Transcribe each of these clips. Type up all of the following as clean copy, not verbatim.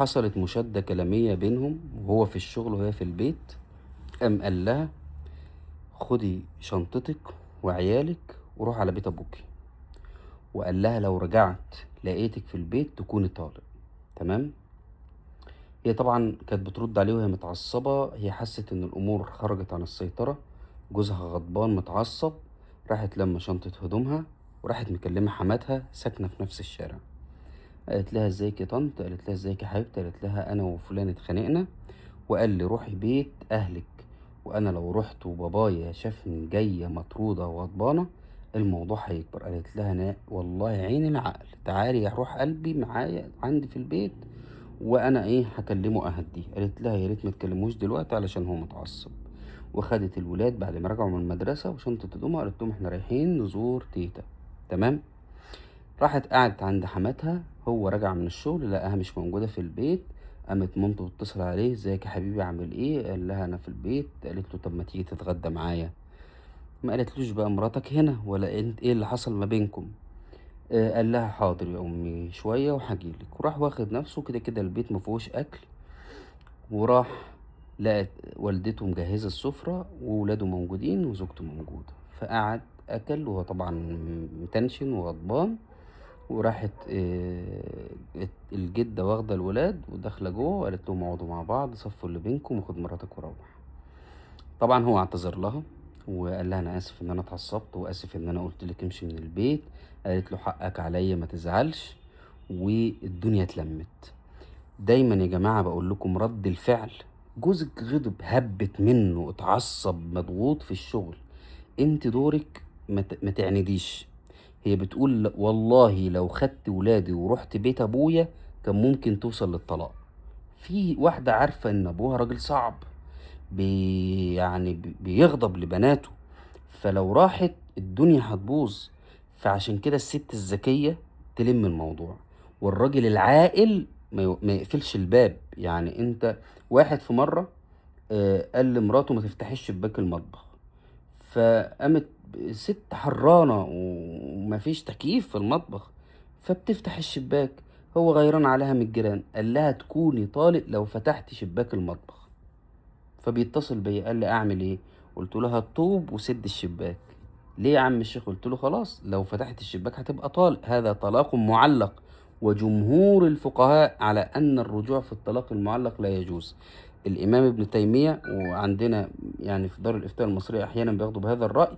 حصلت مشادة كلامية بينهم وهو في الشغل وهي في البيت. قام قال لها: خدي شنطتك وعيالك وروح على بيت ابوكي. وقال لها: لو رجعت لقيتك في البيت تكوني طالق. تمام. هي طبعا كانت بترد عليه وهي متعصبة، هي حست ان الامور خرجت عن السيطرة. جوزها غضبان متعصب. راحت لما شنطة هدومها وراحت مكلمة حماتها ساكنة في نفس الشارع. قالت لها: ازيك يا طنط؟ قالت لها: ازيك يا حبيبتي؟ قالت لها: انا وفلان اتخانقنا وقال لي روحي بيت اهلك، وانا لو رحت وبابايا شافني جايه مطروده وغضبانه الموضوع هيكبر. قالت لها: انا والله عيني العقل، تعالي يا روح قلبي معايا عندي في البيت وانا هكلمه اهديه. قالت لها: يا ريت ما تكلموش دلوقتي علشان هو متعصب. وخدت الولاد بعد ما رجعوا من المدرسه وشنطه هدومها، قالت لهم: احنا رايحين نزور تيتا. تمام. راحت قعدت عند حماتها، هو رجع من الشغل لقاها مش موجودة في البيت. قامت مامته بتتصل عليه: ازيك يا حبيبي عامل ايه؟ قال لها: انا في البيت. قالت له: طب ما تيجي تتغدى معايا. ما قالتلوش بقى مراتك هنا ولا انت ايه اللي حصل ما بينكم. قال لها: حاضر يا امي شوية وهجيلك. وراح واخد نفسه كده كده البيت مفيهوش اكل. وراح لقت والدته مجهزة السفرة وولاده موجودين وزوجته موجودة، فقعد أكل وهو طبعا متنشن وغضبان. وراحت الجدة واخدة الولاد وداخلة جوه وقالت لهم: اقعدوا مع بعض صفوا اللي بينكم وخد مراتك وروح. طبعا هو اعتذر لها وقال لها: انا اسف ان انا اتعصبت واسف ان انا قلت لك امشي من البيت. قالت له: حقك عليا ما تزعلش. والدنيا اتلمت. دايما يا جماعة بقول لكم رد الفعل. جوزك غضب، هبت منه، اتعصب، مضغوط في الشغل، انت دورك ما تعنديش. هي بتقول: والله لو خدت ولادي ورحت بيت ابويا كان ممكن توصل للطلاق. في واحدة عارفة ان ابوها راجل صعب، بيغضب لبناته، فلو راحت الدنيا هتبوظ. فعشان كده الست الذكية تلم الموضوع، والراجل العاقل ما يقفلش الباب. يعني انت واحد في مرة قال لمراته: ما تفتحيش شباك المطبخ. فقامت ست حرانة ومفيش تكييف في المطبخ، فبتفتح الشباك. هو غيران عليها من الجيران، قال لها: تكوني طالق لو فتحت شباك المطبخ. فبيتصل بيا قال لي: اعمل ايه؟ قلت له: هتطوب وسد الشباك. ليه يا عم الشيخ؟ قلت له: خلاص لو فتحت الشباك هتبقى طالق، هذا طلاق معلق. وجمهور الفقهاء على ان الرجوع في الطلاق المعلق لا يجوز. الامام ابن تيمية وعندنا يعني في دار الافتاء المصرية احيانا بياخدوا بهذا الرأي،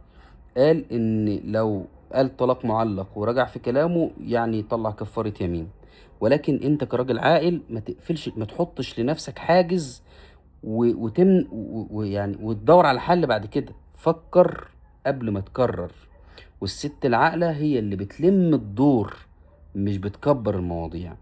قال ان لو قال طلاق معلق ورجع في كلامه يعني يطلع كفارة يمين. ولكن انت كراجل عاقل ما تقفلش، ما تحطش لنفسك حاجز ويعني وتدور على حل بعد كده. فكر قبل ما تكرر. والست العاقلة هي اللي بتلم الدور، مش بتكبر المواضيع.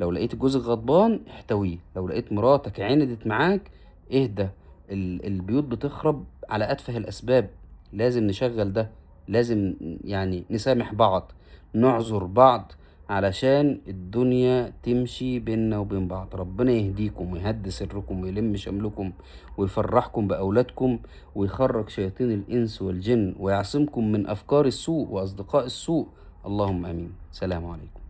لو لقيت جوزك غضبان احتويه، لو لقيت مراتك عندت معاك اهدى. البيوت بتخرب على أتفه الأسباب. لازم نشغل ده، لازم يعني نسامح بعض، نعذر بعض علشان الدنيا تمشي بينا وبين بعض. ربنا يهديكم ويهدي سركم ويلم شملكم ويفرحكم بأولادكم ويخرج شياطين الإنس والجن ويعصمكم من أفكار السوء وأصدقاء السوء. اللهم آمين. سلام عليكم.